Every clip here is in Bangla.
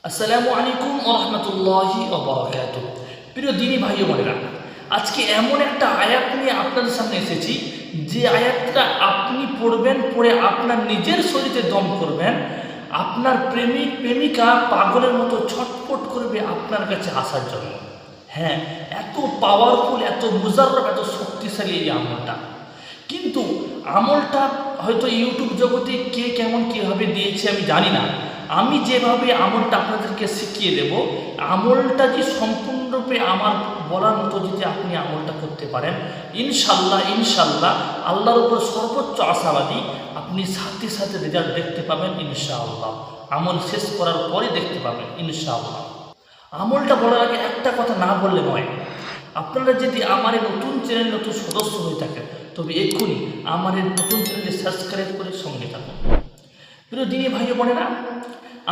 আসসালামু আলাইকুম ওয়া রাহমাতুল্লাহি ওয়া বারাকাতুহু। প্রিয় দিনী ভাই ও বোনেরা, আজকে এমন একটা আয়াত নিয়ে আপনাদের সামনে এসেছি যে আয়াতটা আপনি পড়বেন, পড়ে আপনার নিজের শরীরে দম করবেন, আপনার প্রেমিক প্রেমিকা পাগলের মতো ছটফট করবে আপনার কাছে আসার জন্য। হ্যাঁ, এত পাওয়ারফুল, এত মুজাররব, এত শক্তিশালী এই আমলটা। কিন্তু আমলটা হয়তো ইউটিউব জগতে কে কেমন কীভাবে দিয়েছে আমি জানি না। আমি যেভাবে আমলটা আপনাদেরকে শিখিয়ে দেব, আমলটা যে সম্পূর্ণরূপে আমার বলার মতো যদি আপনি আমলটা করতে পারেন, ইনশাল্লাহ ইনশাল্লাহ আল্লাহর উপর সর্বোচ্চ আশাবাদী, আপনি সাথে সাথে রেজাল্ট দেখতে পাবেন ইনশাআল্লাহ। আমল শেষ করার পরে দেখতে পাবেন ইনশাআল্লাহ। আমলটা বলার আগে একটা কথা না বললে নয়, আপনারা যদি আমার এই নতুন চ্যানেল নতুন সদস্য হয়ে থাকেন তবে এক্ষুনি আমার এই নতুন চ্যানেলটি সাবস্ক্রাইব করে সঙ্গে থাকুন। প্রিয় দিনী ভাই বোনেরা,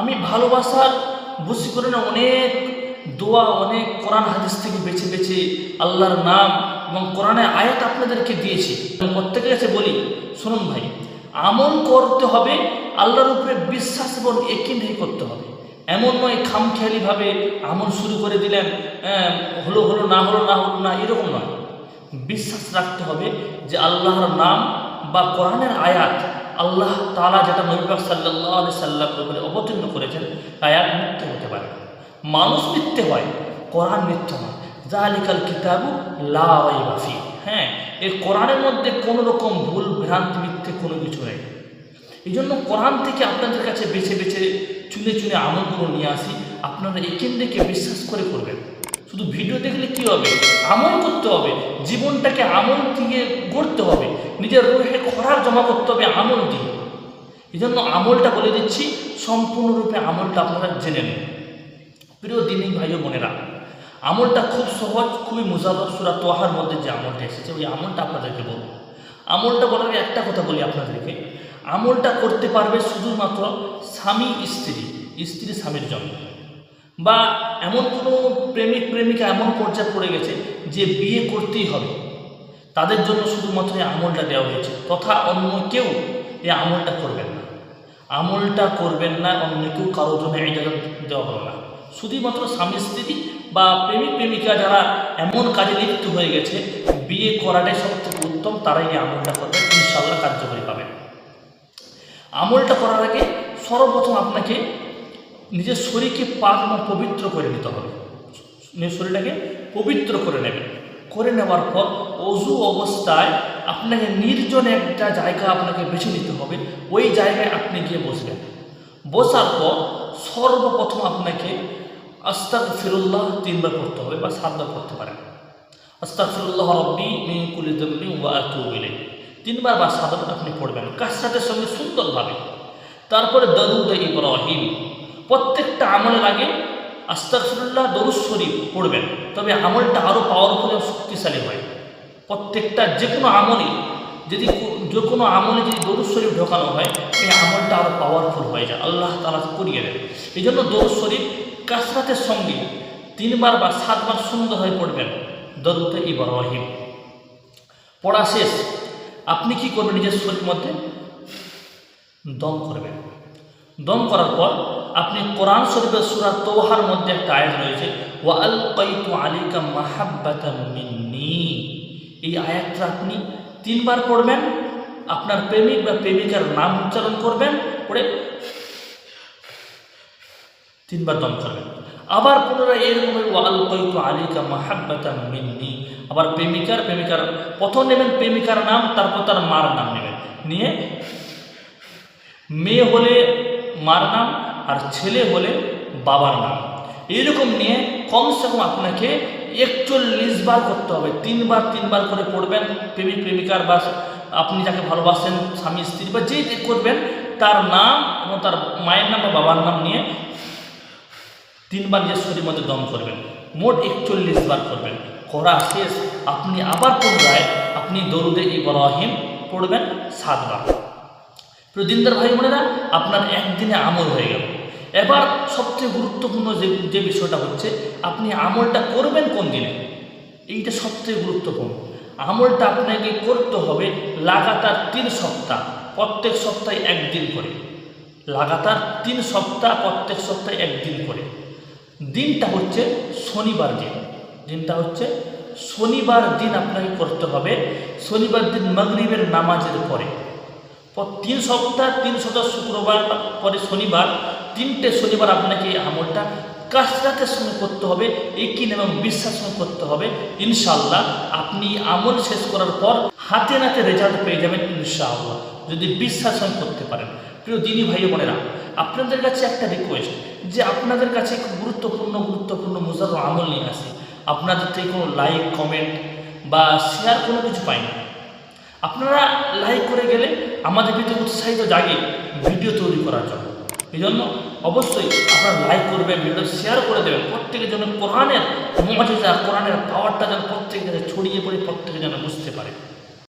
আমি ভালোবাসার বশীকরণে অনেক দোয়া, অনেক কোরআন হাদিস থেকে বেছে বেছে আল্লাহর নাম এবং কোরআনের আয়াত আপনাদেরকে দিয়েছি। প্রত্যেকের কাছে বলি, শুনুন ভাই, আমল করতে হবে আল্লাহর উপরে বিশ্বাস এবং ইয়াকিন রেখে করতে হবে। এমন নয় খামখেয়ালিভাবে আমল শুরু করে দিলেন, হলো হলো না হলো না হলো না, এরকম নয়। বিশ্বাস রাখতে হবে যে আল্লাহর নাম বা কোরআনের আয়াত, আল্লাহ তাআলা যেটা নবী পাক সাল্লাল্লাহু আলাইহি সাল্লামের উপরে অবতীর্ণ করেছেন, আয়াত মিথ্যে হতে পারে। মানুষ মিথ্যে হয়, কোরআন মিথ্যে নয়। যালিকাল কিতাবু লা রাইবা ফি। হ্যাঁ, এই কোরআনের মধ্যে কোনো রকম ভুল ভ্রান্তি মিথ্যে কোনো কিছু নেই। এই জন্য কোরআন থেকে আপনাদের কাছে বেছে বেছে চুনে চুনে আমলগুলো নিয়ে আসি। আপনারা এখান থেকে বিশ্বাস করে করবেন। শুধু ভিডিও দেখলে কী হবে, আমল করতে হবে, জীবনটাকে আমল দিয়ে গড়তে হবে, নিজের রুহে খোরাক জমা করতে হবে আমল দিয়ে। এই জন্য আমলটা বলে দিচ্ছি, সম্পূর্ণরূপে আমলটা আপনারা জেনে নেন। প্রিয় দিনী ভাই ও বোনেরা, আমলটা খুব সহজ, খুবই মুজাররব। সূরা তোহার মধ্যে যে আমলটা এসেছে ওই আমলটা আপনাদেরকে বলব। আমলটা বলার আগে একটা কথা বলি আপনাদেরকে, আমলটা করতে পারবে শুধুমাত্র স্বামী স্ত্রী, স্ত্রী স্বামীর জন্য, বা এমন কোনো প্রেমিক প্রেমিকা এমন পর্যায়ে পড়ে গেছে যে বিয়ে করতেই হবে, তাদের জন্য শুধুমাত্র এই আমলটা দেওয়া হয়েছে। তথা অন্য কেউ এই আমলটা করবেন না, আমলটা করবেন না, অন্য কেউ কারোর জন্য ইজাজত দেওয়া হলো না। শুধুমাত্র স্বামী স্ত্রী বা প্রেমিক প্রেমিকা যারা এমন কাজে লিপ্ত হয়ে গেছে, বিয়ে করাটাই সবথেকে উত্তম, তারাই এই আমলটা করবেন, ইনশাআল্লাহ কার্যকরী পাবেন। আমলটা করার আগে সর্বপ্রথম আপনাকে নিজের শরীরকে পাক এবং পবিত্র করে নিতে হবে। নিজের শরীরটাকে পবিত্র করে নেবেন। করে নেওয়ার পর অজু অবস্থায় আপনাকে নির্জন একটা জায়গা আপনাকে বেছে নিতে হবে। ওই জায়গায় আপনি গিয়ে বসবেন। বসার পর সর্বপ্রথম আপনাকে আস্তাগফিরুল্লাহ 3 বার পড়তে হবে, বা 7 বার পড়তে পারেন। আস্তাগফিরুল্লাহ রাব্বি মিন কুল্লি যামবি ওয়া আতুবু ইলাইহি 3 বার বা 7 বার আপনি পড়বেন কাসরাতের সঙ্গে সুন্দরভাবে। তারপরে দরুদ ইব্রাহিম। প্রত্যেকটা আমলের আগে আস্তাগফিরুল্লাহ দরুদ শরীফ পড়বেন, তবে আমলটা আরও পাওয়ারফুল এবং শক্তিশালী হয়। প্রত্যেকটা যে কোনো আমলে যদি দরুদ শরীফ ঢোকানো হয়, এই আমলটা আরও পাওয়ারফুল হয়ে যায়, আল্লাহ তাআলা করিয়ে দেন। এই জন্য দরুদ শরীফ কাসরাতের সঙ্গে 3 বার বা 7 বার সুন্দরভাবে পড়বেন। দরুদ ইব্রাহিম পড়া শেষ, আপনি কি করবেন, নিজের শরীরের মধ্যে দম করবেন। দম করার পর আপনি কোরআন শরীফের সূরা তোহার মধ্যে একটা আয়াত রয়েছে, ওয়া আলকাইতু আলাইকা মাহাব্বাতাম মিন্নি, এই আয়াতটা আপনি 3 বার পড়বেন। আপনার প্রেমিক বা প্রেমিকার নাম উচ্চারণ করবেন, পড়ে 3 বার দম করবেন। আবার পুনরায় এরকম ওয়া আলকাইতু আলাইকা মাহাব্বাতাম মিন্নি, আবার প্রেমিকার প্রথম নেবেন প্রেমিকার নাম, তারপর তার মার নাম নেবেন, নিয়ে মেয়ে হলে মার নাম আর ছেলে হলে বাবার নাম, এইরকম নিয়ে কমসে কম আপনাকে 41 বার করতে হবে। 3 বার করে পড়বেন। প্রেমিক প্রেমিকার বা আপনি যাকে ভালোবাসেন, স্বামী স্ত্রী বা যে করবেন, তার নাম এবং তার মায়ের নাম বা বাবার নাম নিয়ে 3 বার নিজের শরীরের মধ্যে দম করবেন। মোট 41 বার করবেন। করা শেষ আপনি আবার পুনরায় আপনি দরুদে ইব্রাহিম পড়বেন 7 বার। প্রিয় দিনদার ভাই বোনেরা, আপনার একদিনে আমল হয়ে গেল। এবার সবচেয়ে গুরুত্বপূর্ণ যে বিষয়টা হচ্ছে, আপনি আমলটা করবেন কোন দিনে, এইটা সবচেয়ে গুরুত্বপূর্ণ। আমলটা আপনাকে করতে হবে লাগাতার 3 সপ্তাহ, প্রত্যেক সপ্তাহে 1 দিন করে। লাগাতার 3 সপ্তাহ, প্রত্যেক সপ্তাহে একদিন করে। দিনটা হচ্ছে শনিবার দিন। দিনটা হচ্ছে শনিবার দিন আপনাকে করতে হবে। শনিবার দিন মাগরিবের নামাজের পরে। 3 সপ্তাহ শুক্রবার পরে শনিবার, 3টে শনিবার আপনাকে এই আমলটা কাসরাতের সঙ্গে করতে হবে, একিন এবং বিশ্বাস সঙ্গে করতে হবে। ইনশাআল্লাহ আপনি আমল শেষ করার পর হাতে নাতে রেজাল্ট পেয়ে যাবেন ইনশাআল্লাহ, যদি বিশ্বাস সঙ্গে করতে পারেন। প্রিয় দিনী ভাই বোনেরা, আপনাদের কাছে একটা রিকোয়েস্ট, যে আপনাদের কাছে খুব গুরুত্বপূর্ণ মুজারর আমল নিয়ে আসি। আপনাদের থেকে কোনো লাইক, কমেন্ট বা শেয়ার কোনো কিছু পাই না। আপনারা লাইক করে গেলে আমাদের ভিতরে উৎসাহিত জাগে ভিডিও তৈরি করার জন্য। এই জন্য অবশ্যই আপনারা লাইক করবেন, ভিডিও শেয়ার করে দেবেন। প্রত্যেকের জন্য কোরআনের মুজিজা, কোরআনের পাওয়ারটা যেন প্রত্যেকের কাছে ছড়িয়ে পড়ে প্রত্যেকে যেন বুঝতে পারে।